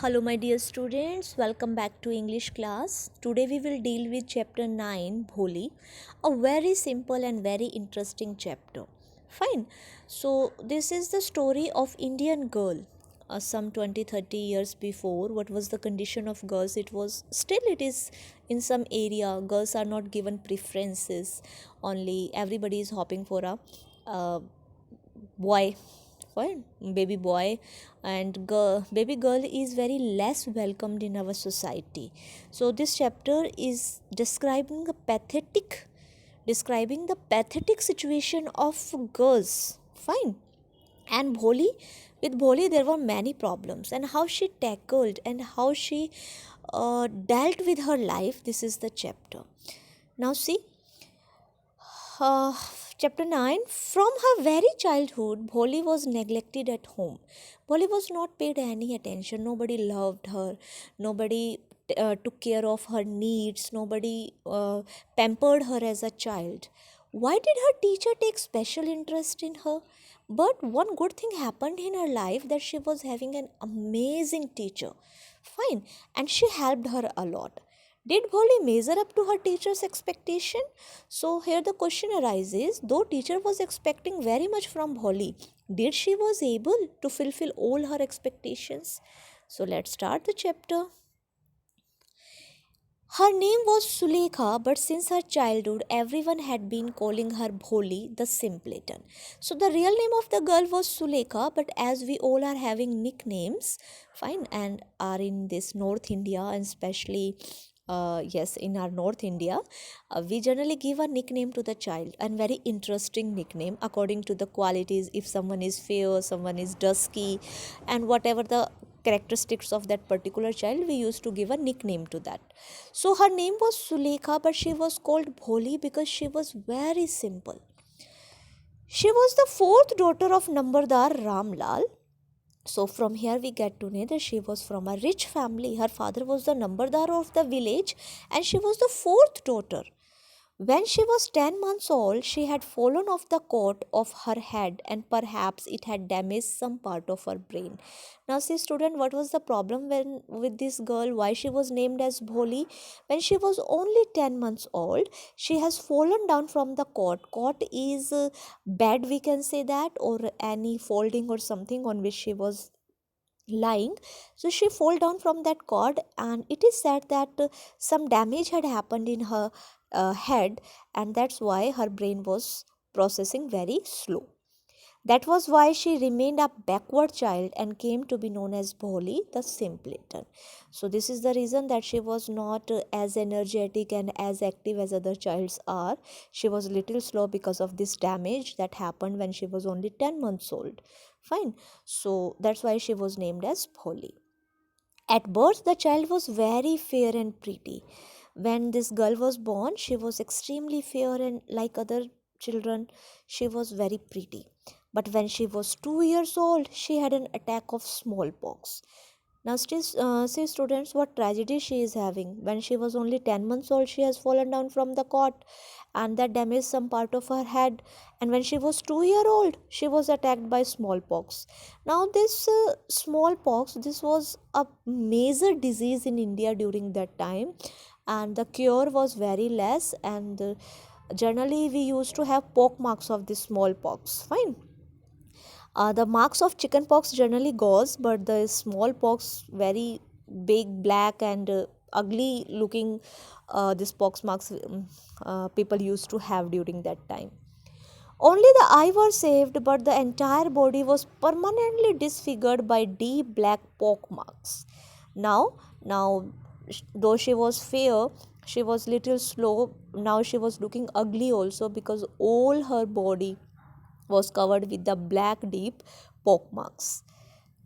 Hello, my dear students. Welcome back to English class. Today we will deal with chapter 9, Bholi, a very simple and very interesting chapter. Fine. So, this is the story of Indian girl. Some 20-30 years before, what was the condition of girls? It is in some area, girls are not given preferences, only everybody is hoping for a boy, fine, baby boy, and baby girl is very less welcomed in our society. So this chapter is describing the pathetic situation of girls, fine. And Bholi there were many problems, and how she tackled and how she dealt with her life. This is the chapter. Now see, uh, chapter 9. From her very childhood, Bholi was neglected at home. Bholi was not paid any attention. Nobody loved her. Nobody took care of her needs. Nobody pampered her as a child. Why did her teacher take special interest in her? But one good thing happened in her life, that she was having an amazing teacher. Fine. And she helped her a lot. Did Bholi measure up to her teacher's expectation? So here the question arises, though teacher was expecting very much from Bholi, did she was able to fulfill all her expectations? So let's start the chapter. Her name was Sulekha, but since her childhood, everyone had been calling her Bholi, the simpleton. So the real name of the girl was Sulekha, but as we all are having nicknames, fine, and are in this North India, and especially yes, in our North India, we generally give a nickname to the child, and very interesting nickname according to the qualities. If someone is fair, someone is dusky, and whatever the characteristics of that particular child, we used to give a nickname to that. So her name was Sulekha, but she was called Bholi because she was very simple. She was the fourth daughter of Nambardar Ramlal. So from here we get to know that she was from a rich family. Her father was the Nambardar of the village, and she was the fourth daughter. When she was 10 months old, she had fallen off the cot of her head, and perhaps it had damaged some part of her brain. Now, see, student, what was the problem with this girl? Why she was named as Bholi? When she was only 10 months old, she has fallen down from the cot. Cot is bed, we can say that, or any folding or something on which she was lying. So she fall down from that cord, and it is said that some damage had happened in her head, and that's why her brain was processing very slow. That was why she remained a backward child and came to be known as Bholi, the simpleton. So this is the reason that she was not as energetic and as active as other childs are. She was little slow because of this damage that happened when she was only 10 months old. Fine. So that's why she was named as Bholi. At birth, the child was very fair and pretty. When this girl was born, she was extremely fair, and like other children, she was very pretty. But when she was 2 years old, she had an attack of smallpox. Now, still, see, students, what tragedy she is having. When she was only 10 months old, she has fallen down from the cot, and that damaged some part of her head. And when she was 2 year old, she was attacked by smallpox. Now, this smallpox, this was a major disease in India during that time, and the cure was very less. And generally, we used to have pock marks of this smallpox. Fine. The marks of chickenpox generally goes, but the smallpox very big, black, and ugly looking. This pox marks people used to have during that time. Only the eye was saved, but the entire body was permanently disfigured by deep black pock marks. Now, though she was fair, she was little slow. Now she was looking ugly also, because all her body was covered with the black deep pock marks.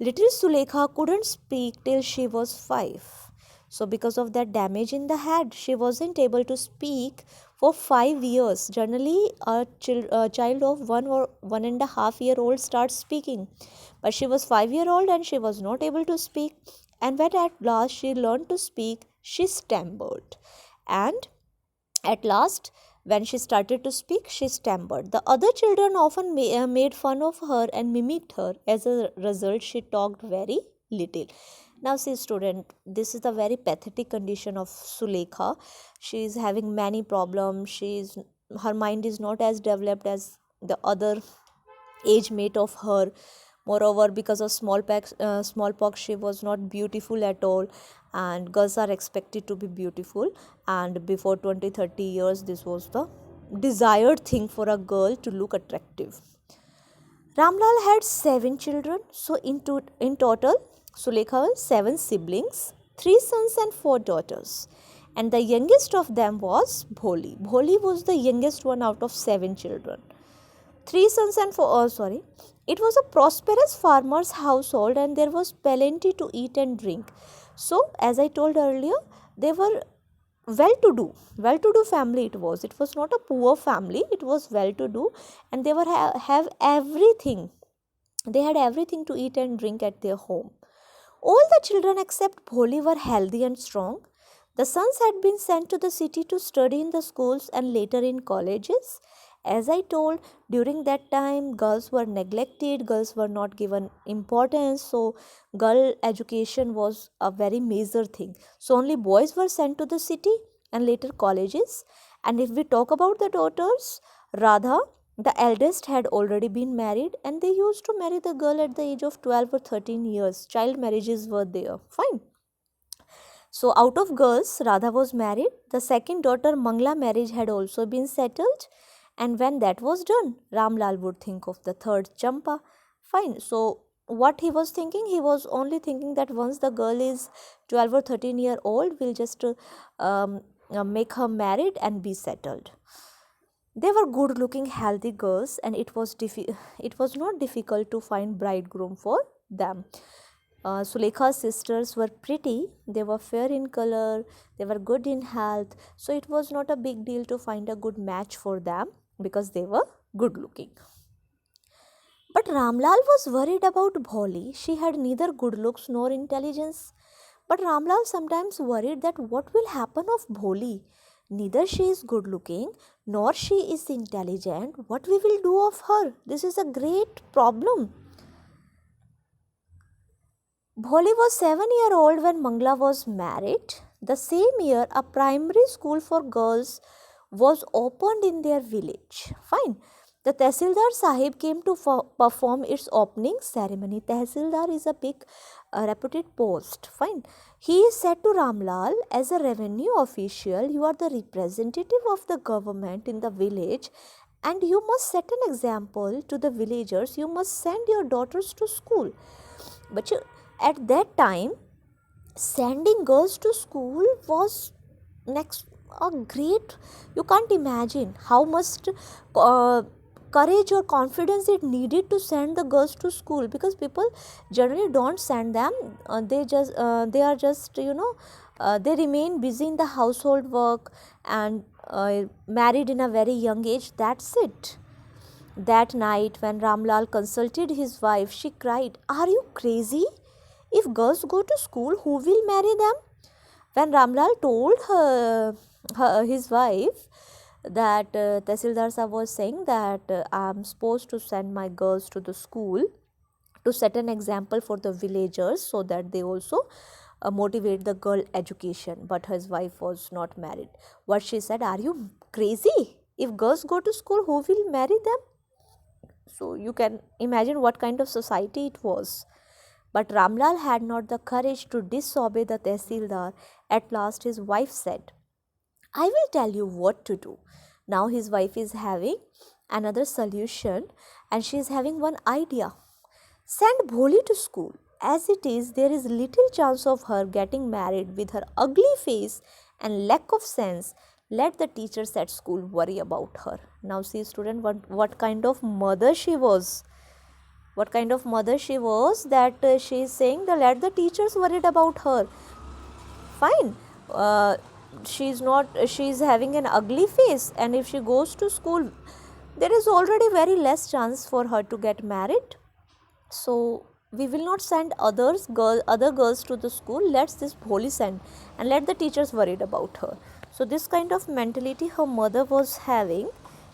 Little Sulekha couldn't speak till she was 5. So, because of that damage in the head, she wasn't able to speak for 5 years. Generally, a child of 1 or 1.5 year old starts speaking, but she was 5 year old and she was not able to speak. And when at last she learned to speak, she stammered. And at last, when she started to speak, she stammered. The other children often made fun of her and mimicked her. As a result, she talked very little. Now see student, this is the very pathetic condition of Sulekha. She is having many problems. Her mind is not as developed as the other age mate of her. Moreover, because of smallpox, she was not beautiful at all, and girls are expected to be beautiful. And before 20-30 years, this was the desired thing for a girl to look attractive. Ramlal had 7 children, so in total, Sulekha had 7 siblings, 3 sons and 4 daughters. And the youngest of them was Bholi. Bholi was the youngest one out of 7 children. 3 sons and four, oh, sorry. It was a prosperous farmer's household and there was plenty to eat and drink. So, as I told earlier, they were well to do family. It was not a poor family, it was well to do, and they were have everything. They had everything to eat and drink at their home. All the children except Bholi were healthy and strong. The sons had been sent to the city to study in the schools and later in colleges. As I told, during that time, girls were neglected, girls were not given importance, so girl education was a very major thing. So only boys were sent to the city and later colleges. And if we talk about the daughters, Radha, the eldest, had already been married, and they used to marry the girl at the age of 12 or 13 years. Child marriages were there. Fine. So out of girls, Radha was married. The second daughter, Mangla marriage had also been settled. And when that was done, Ramlal would think of the third, Champa. Fine. So what he was thinking? He was only thinking that once the girl is 12 or 13 old, we'll just make her married and be settled. They were good looking, healthy girls, and it was not difficult to find bridegroom for them. Sulekha's sisters were pretty, they were fair in color, they were good in health, so it was not a big deal to find a good match for them because they were good looking. But Ramlal was worried about Bholi. She had neither good looks nor intelligence. But Ramlal sometimes worried that what will happen of Bholi? Neither she is good looking nor she is intelligent. What we will do of her? This is a great problem. Bholi was 7-year-old when Mangla was married. The same year, a primary school for girls was opened in their village. Fine. The Tehsildar Sahib came to perform its opening ceremony. Tehsildar is a big reputed post. Fine. He said to Ramlal, as a revenue official, you are the representative of the government in the village and you must set an example to the villagers. You must send your daughters to school. But at that time, sending girls to school was a great, you can't imagine how much courage or confidence it needed to send the girls to school, because people generally don't send them. They are just they remain busy in the household work and married in a very young age. That's it. That night when Ramlal consulted his wife, she cried, "Are you crazy? If girls go to school, who will marry them?" When Ramlal told his wife that Tehsildar Sahib was saying that I am supposed to send my girls to the school to set an example for the villagers so that they also motivate the girl education, but his wife was not married. What she said, "Are you crazy? If girls go to school, who will marry them?" So you can imagine what kind of society it was. But Ramlal had not the courage to disobey the Tehsildar. At last his wife said, "I will tell you what to do." Now his wife is having another solution and she is having one idea. Send Bholi to school. As it is, there is little chance of her getting married with her ugly face and lack of sense. Let the teachers at school worry about her. Now see student, what kind of mother she was. What kind of mother she was that she is saying that let the teachers worried about her. Fine. She is having an ugly face, and if she goes to school, there is already very less chance for her to get married. So we will not send other girls to the school. Let's this Bholi send and let the teachers worried about her. So this kind of mentality her mother was having.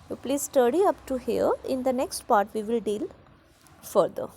You please study up to here. In the next part we will deal further.